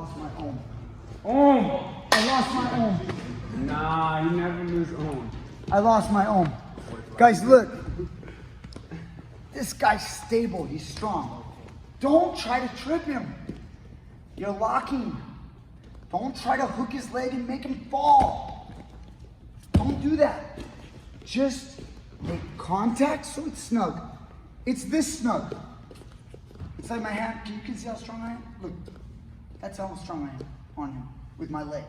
lost my ohm. I lost my ohm. Nah, you never lose ohm. I lost my ohm. Guys, look. This guy's stable. He's strong. Don't try to trip him. You're locking. Don't try to hook his leg and make him fall. Don't do that. Just make contact so it's snug. It's this snug. It's like my hand. You can see how strong I am? Look. That's how strong I am on him with my leg.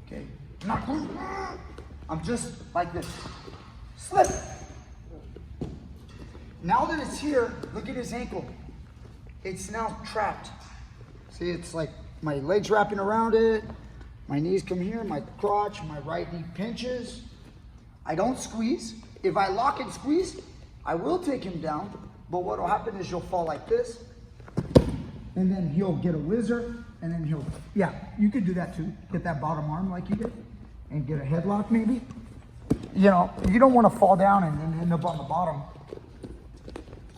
Okay? I'm not going. I'm just like this. Slip. Now that it's here, look at his ankle. It's now trapped. See, it's like my legs wrapping around it. My knees come here, my crotch, my right knee pinches. I don't squeeze. If I lock and squeeze, I will take him down. But what will happen is you'll fall like this. And then he'll get a whizzer. And then he'll, yeah, you could do that too. Get that bottom arm like you did. And get a headlock maybe. You know, you don't want to fall down and then end up on the bottom.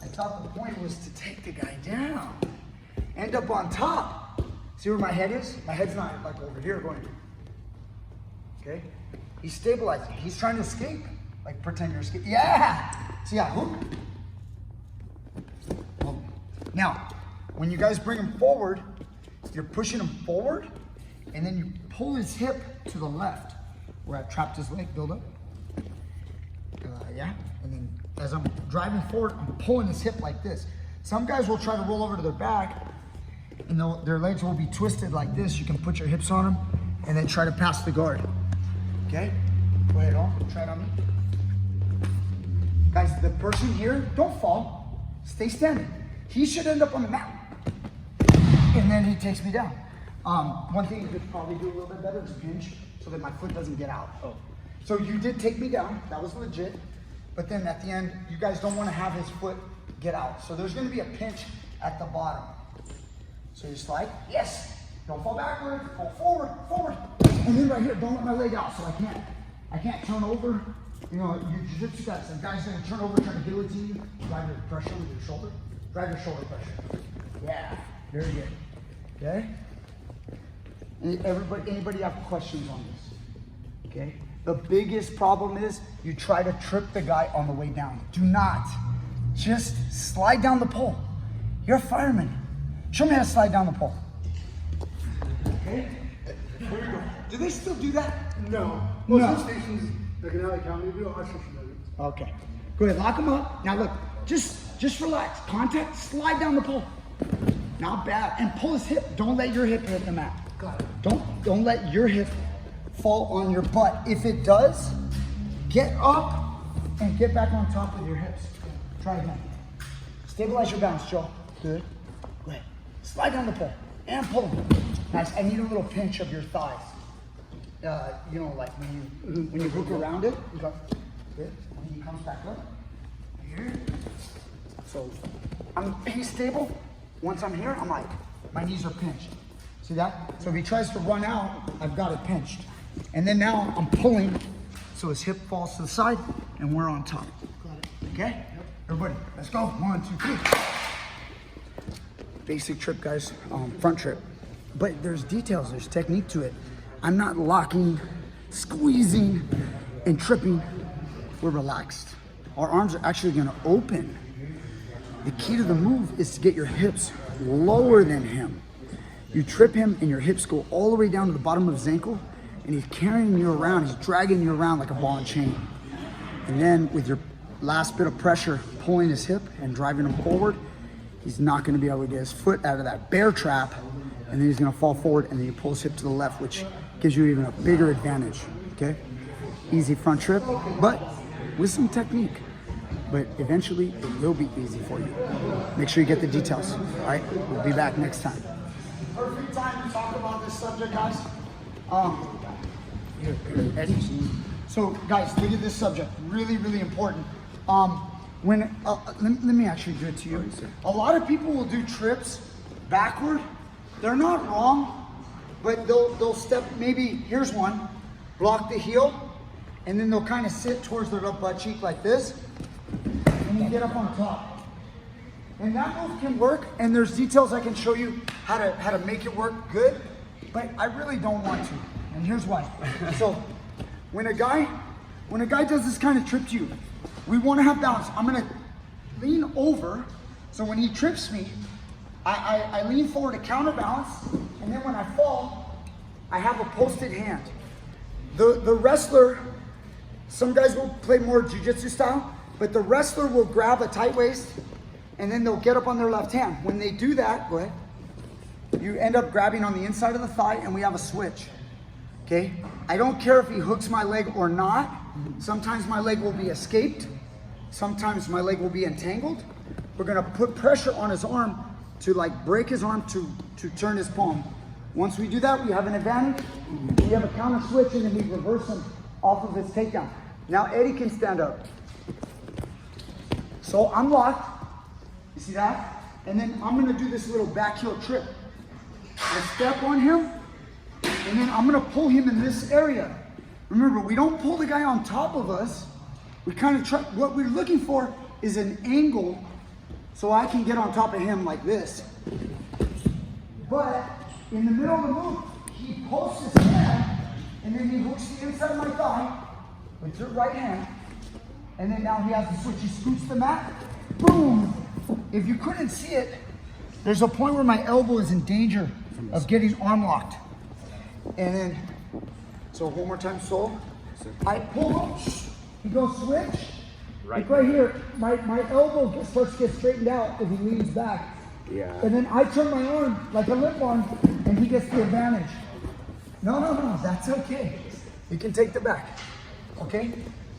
I thought the point was to take the guy down. End up on top. See where my head is? My head's not like over here going. Okay? He's stabilizing. He's trying to escape. Like pretend you're escaping. Yeah! See, I hook. Now, when you guys bring him forward, you're pushing him forward, and then you pull his hip to the left, where I trapped his leg, build up. Yeah, and then as I'm driving forward, I'm pulling his hip like this. Some guys will try to roll over to their back, and their legs will be twisted like this. You can put your hips on them, and then try to pass the guard. Okay? Go ahead, try it on me. Guys, the person here, don't fall. Stay standing. He should end up on the mat. And then he takes me down. One thing you could probably do a little bit better is pinch so that my foot doesn't get out. Oh. So you did take me down. That was legit. But then at the end, you guys don't want to have his foot get out. So there's going to be a pinch at the bottom. So you slide. Yes. Don't fall backward. Fall forward. Forward. And then right here, don't let my leg out. So I can't turn over. You know, your jiu-jitsu guys, some guys going to turn over, trying to guillotine you. Drive your pressure with your shoulder. Drive your shoulder pressure. Yeah. Very good. Okay? Anybody have questions on this? Okay? The biggest problem is you try to trip the guy on the way down. Do not. Just slide down the pole. You're a fireman. Show me how to slide down the pole. Okay? Do they still do that? No. Most stations, like in LA County, do our station doesn't. Okay. Go ahead, lock them up. Now look, just relax. Contact, slide down the pole. Not bad. And pull his hip. Don't let your hip hit the mat. Got it. Don't let your hip fall on your butt. If it does, get up and get back on top of your hips. Try again. Stabilize your balance, Joe. Good. Go ahead. Slide down the pole and pull. Nice. I need a little pinch of your thighs. You know, like when you hook around it. Good. When he comes back up. Here. So he's stable. Once I'm here, I'm like, my knees are pinched. See that? So if he tries to run out, I've got it pinched. And then now I'm pulling, so his hip falls to the side, and we're on top. Got it. Okay? Yep. Everybody, let's go. 1, 2, 3. Basic trip, guys. Front trip. But there's details, there's technique to it. I'm not locking, squeezing, and tripping. We're relaxed. Our arms are actually gonna open. The key to the move is to get your hips lower than him. You trip him and your hips go all the way down to the bottom of his ankle, and he's carrying you around, he's dragging you around like a ball and chain. And then with your last bit of pressure, pulling his hip and driving him forward, he's not gonna be able to get his foot out of that bear trap, and then he's gonna fall forward, and then you pull his hip to the left, which gives you even a bigger advantage, okay? Easy front trip, but with some technique. But eventually, it will be easy for you. Make sure you get the details, all right? We'll be back next time. Perfect time to talk about this subject, guys. Here, Eddie. So, guys, look at this subject. Really, really important. Let me actually do it to you. A lot of people will do trips backward. They're not wrong, but they'll step, maybe, here's one, block the heel, and then they'll kind of sit towards their left butt cheek like this. And you get up on top. And that move can work, and there's details I can show you how to make it work good, but I really don't want to. And here's why. So when a guy does this kind of trip to you, we want to have balance. I'm gonna lean over, so when he trips me, I lean forward to counterbalance, and then when I fall, I have a posted hand. The wrestler, some guys will play more jiu-jitsu style, but the wrestler will grab a tight waist, and then they'll get up on their left hand. When they do that, go ahead, you end up grabbing on the inside of the thigh, and we have a switch, okay? I don't care if he hooks my leg or not. Sometimes my leg will be escaped. Sometimes my leg will be entangled. We're gonna put pressure on his arm to like break his arm to turn his palm. Once we do that, we have an advantage. We have a counter switch, and then we reverse him off of his takedown. Now Eddie can stand up. So I'm locked. You see that? And then I'm gonna do this little back heel trip. I step on him, and then I'm gonna pull him in this area. Remember, we don't pull the guy on top of us. We kind of try, what we're looking for is an angle so I can get on top of him like this. But in the middle of the move, he pulls his hand, and then he hooks the inside of my thigh with your right hand, and then now he has the switch. He scoots the mat, boom. If you couldn't see it, there's a point where my elbow is in danger of getting arm locked. And then, so one more time, so I pull him, he goes switch. Like right here, my elbow starts to get straightened out if he leans back. Yeah. And then I turn my arm like a limp arm, and he gets the advantage. No, that's okay. You can take the back, okay?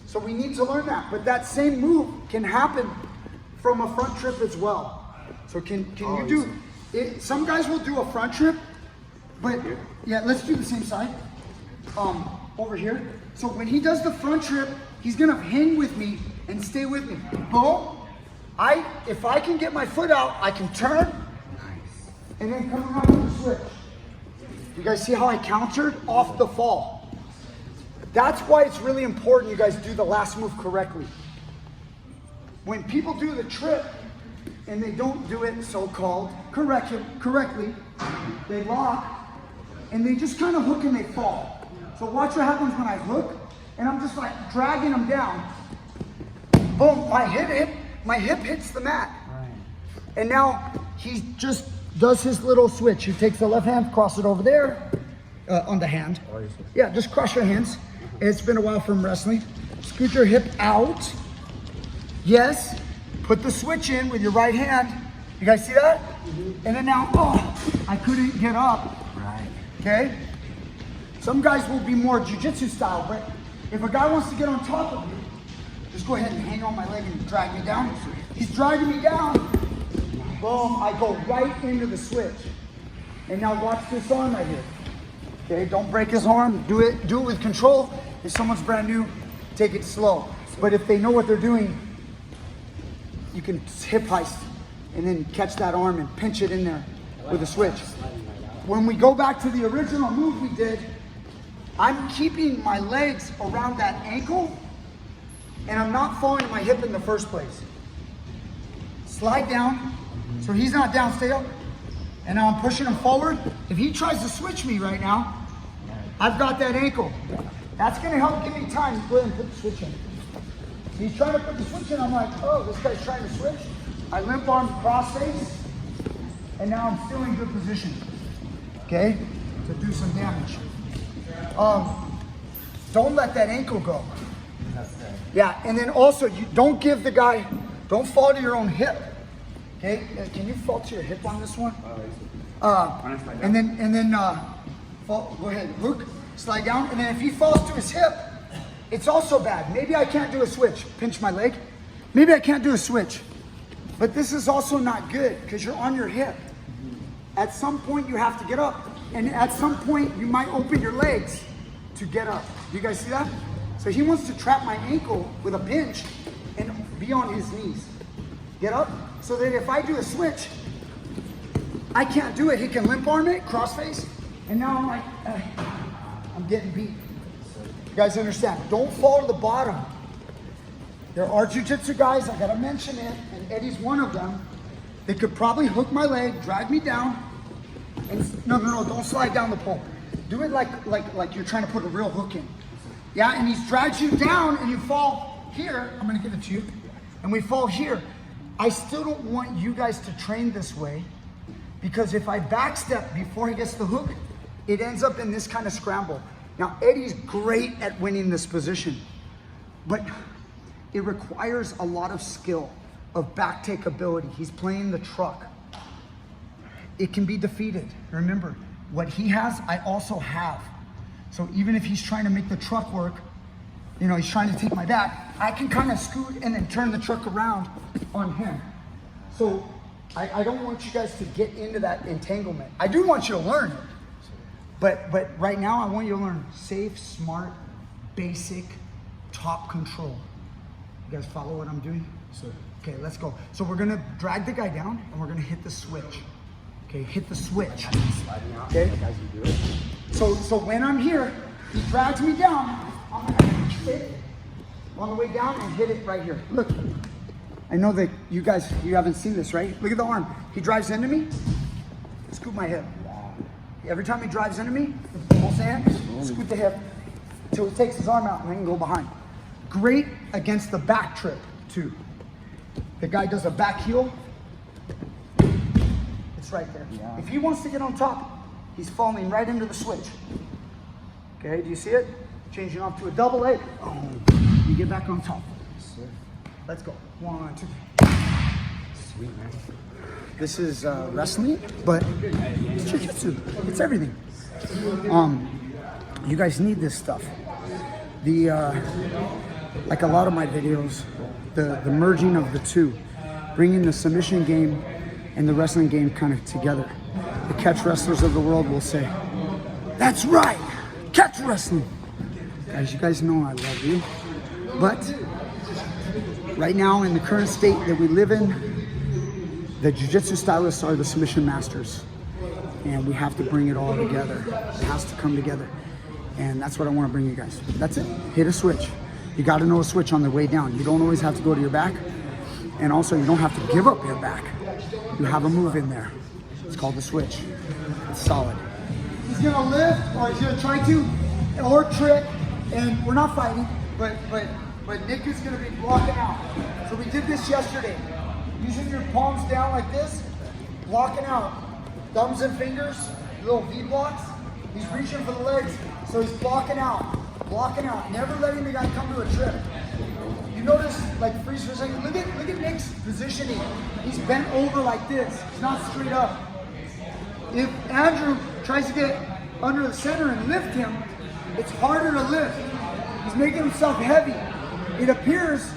So we need to learn that, but that same move can happen from a front trip as well. So can you do it? Some guys will do a front trip, but yeah, let's do the same side. Over here. So when he does the front trip, he's gonna hang with me and stay with me. Boom. If I can get my foot out, I can turn and then come around with the switch. You guys see how I countered off the fall? That's why it's really important you guys do the last move correctly. When people do the trip and they don't do it so-called correctly, they lock and they just kind of hook and they fall. So watch what happens when I hook and I'm just like dragging them down. Boom, my hip hits the mat. And now he just does his little switch. He takes the left hand, cross it over there on the hand. Yeah, just cross your hands. It's been a while from wrestling. Scoot your hip out. Yes, put the switch in with your right hand. You guys see that? And then now, I couldn't get up. Right. Okay? Some guys will be more jiu-jitsu style, but if a guy wants to get on top of you, just go ahead and hang on my leg and drag me down. He's dragging me down. Boom, I go right into the switch. And now watch this arm right here. Okay, don't break his arm. Do it with control. If someone's brand new, take it slow. But if they know what they're doing, you can hip heist and then catch that arm and pinch it in there with a switch. When we go back to the original move we did, I'm keeping my legs around that ankle and I'm not falling to my hip in the first place. Slide down, so he's not down, stay up. And now I'm pushing him forward. If he tries to switch me right now, I've got that ankle. That's gonna help give me time to go ahead and put the switch in. He's trying to put the switch in, I'm like, oh, this guy's trying to switch. I limp arm cross face, and now I'm still in good position, okay, to do some damage. Don't let that ankle go. Yeah, and then also, you don't give the guy, don't fall to your own hip, okay? Can you fall to your hip on this one? And then fall, go ahead, hook, slide down, and then if he falls to his hip, it's also bad. Maybe I can't do a switch, pinch my leg. Maybe I can't do a switch, but this is also not good because you're on your hip. At some point you have to get up, and at some point you might open your legs to get up. Do you guys see that? So he wants to trap my ankle with a pinch and be on his knees. Get up, so that if I do a switch, I can't do it. He can limp arm it, cross face, and now I'm like, I'm getting beat. You guys understand? Don't fall to the bottom. There are jiu-jitsu guys, I gotta mention it, and Eddie's one of them, They could probably hook my leg, drag me down, and no, don't slide down the pole. Do it like you're trying to put a real hook in. Yeah, and he drags you down and you fall here. I'm gonna give it to you. And we fall here. I still don't want you guys to train this way, because if I backstep before he gets the hook, it ends up in this kind of scramble. Now, Eddie's great at winning this position, but it requires a lot of skill, of back take ability. He's playing the truck. It can be defeated. Remember, what he has, I also have. So even if he's trying to make the truck work, you know, he's trying to take my back, I can kind of scoot and then turn the truck around on him. So I don't want you guys to get into that entanglement. I do want you to learn it. But right now, I want you to learn safe, smart, basic, top control. You guys follow what I'm doing? Sir. Okay, let's go. So we're gonna drag the guy down and we're gonna hit the switch. Okay, hit the switch. Okay. So when I'm here, he drags me down. I'm gonna hit it on the way down and hit it right here. Look, I know that you guys, you haven't seen this, right? Look at the arm. He drives into me, scoop my hip. Every time he drives into me, both hands, scoop the hip until he takes his arm out and I can go behind. Great against the back trip too. The guy does a back heel. It's right there. Yeah. If he wants to get on top, he's falling right into the switch. Okay, do you see it? Changing off to a double A. Oh, you get back on top. Yes, let's go. 1, 2, 3. Sweet, man. This is wrestling, but it's jiu-jitsu. It's everything. You guys need this stuff. Like a lot of my videos, the merging of the two, bringing the submission game and the wrestling game kind of together. The catch wrestlers of the world will say, "That's right, catch wrestling." Guys, you guys know I love you. But right now, in the current state that we live in, the jiu-jitsu stylists are the submission masters. And we have to bring it all together. It has to come together. And that's what I want to bring you guys. That's it. Hit a switch. You got to know a switch on the way down. You don't always have to go to your back. And also, you don't have to give up your back. You have a move in there. It's called the switch. It's solid. He's going to lift, or he's going to try to, or trick. And we're not fighting, but Nick is going to be blocking out. So we did this yesterday. Using your palms down like this, blocking out. Thumbs and fingers, little V blocks. He's reaching for the legs, so he's blocking out, never letting the guy come to a trip. You notice, like, freeze for a second. Look at Nick's positioning. He's bent over like this. He's not straight up. If Andrew tries to get under the center and lift him, it's harder to lift. He's making himself heavy. It appears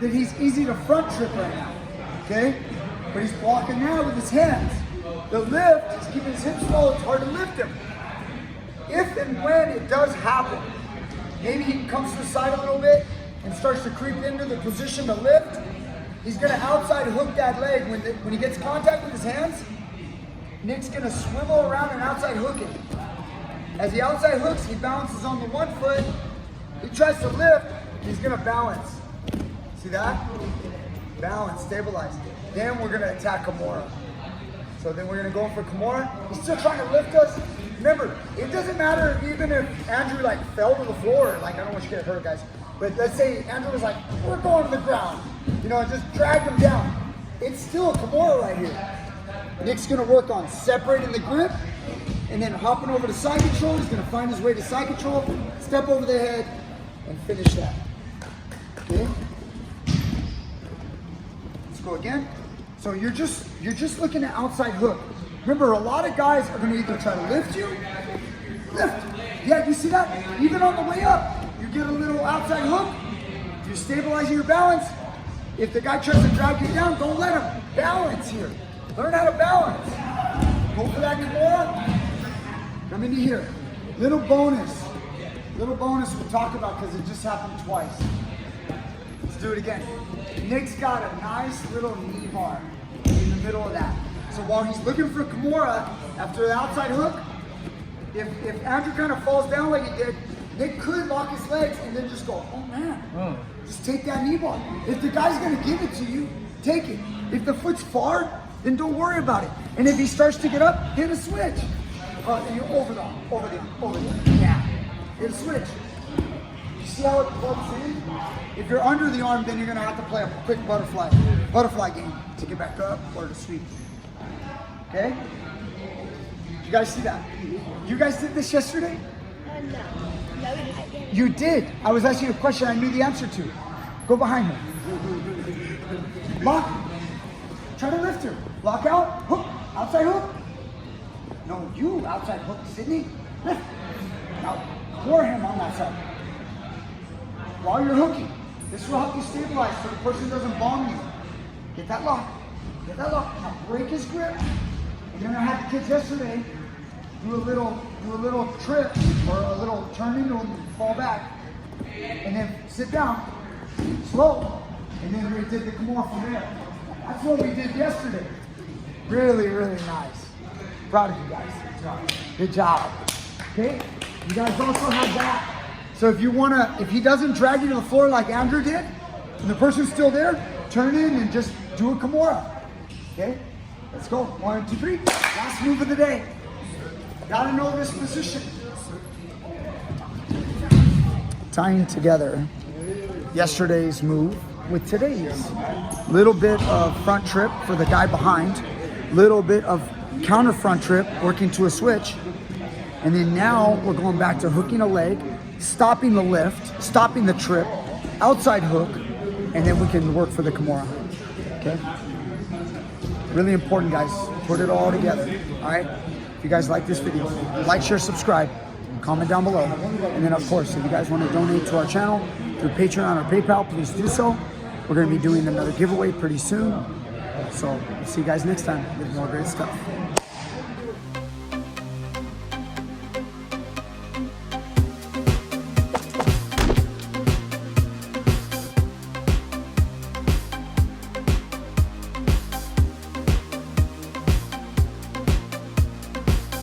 that he's easy to front trip right now, okay? But he's blocking now with his hands. The lift is keeping his hips low. It's hard to lift him. If and when it does happen, maybe he comes to the side a little bit and starts to creep into the position to lift. He's going to outside hook that leg. When he gets contact with his hands, Nick's going to swivel around and outside hook it. As he outside hooks, he balances on the one foot. He tries to lift, he's going to balance. See that? Balance, stabilize. Then we're going to attack Kimura. So then we're going to go for Kimura. He's still trying to lift us. Remember, it doesn't matter even if Andrew like fell to the floor. Like, I don't want you to get hurt, guys. But let's say Andrew was like, we're going to the ground. You know, and just drag him down. It's still a Kimura right here. Nick's going to work on separating the grip and then hopping over to side control. He's going to find his way to side control, step over the head, and finish that. Okay? Let's go again. So you're just looking at outside hook. Remember, a lot of guys are going to either try to lift you, Yeah, you see that? Even on the way up, you get a little outside hook. You're stabilizing your balance. If the guy tries to drag you down, don't let him. Balance here. Learn how to balance. Go for that Kimura. Come into here. Little bonus we'll talk about because it just happened twice. Let's do it again. Nick's got a nice little knee bar in the middle of that. So while he's looking for Kimura after the outside hook, if Andrew kind of falls down like he did, Nick could lock his legs and then just go, oh man, just take that knee bar. If the guy's gonna give it to you, take it. If the foot's far, then don't worry about it. And if he starts to get up, hit a switch. Over the arm. Yeah, hit a switch. You see how it plugs in? If you're under the arm, then you're gonna have to play a quick butterfly game to get back up or to sweep. Okay? You guys see that? You guys did this yesterday? No. No, we didn't. You did. I was asking you a question I knew the answer to. Go behind her. Lock. Try to lift her. Lock out. Hook. Outside hook. No, you outside hook, Sydney. Lift. Now, core him on that side. While you're hooking. This will help you stabilize so the person doesn't bomb you. Get that lock. Get that lock. Now break his grip. And then I had the kids yesterday do a little trip or a little turn into him and fall back. And then sit down. Slow. And then we did the Kimura from there. That's what we did yesterday. Really, really nice. Proud of you guys. Good job. Okay? You guys also have that. So if he doesn't drag you to the floor like Andrew did, and the person's still there, turn in and just do a Kimura. Okay? Let's go. 1, 2, 3. Last move of the day. Gotta know this position. Tying together yesterday's move with today's. Little bit of front trip for the guy behind. Little bit of counter front trip, working to a switch. And then now we're going back to hooking a leg, stopping the lift, stopping the trip, outside hook, and then we can work for the Kimura. Okay? Really important, guys. Put it all together. All right? If you guys like this video, like, share, subscribe, comment down below. And then, of course, if you guys want to donate to our channel through Patreon or PayPal, please do so. We're going to be doing another giveaway pretty soon. So, see you guys next time with more great stuff.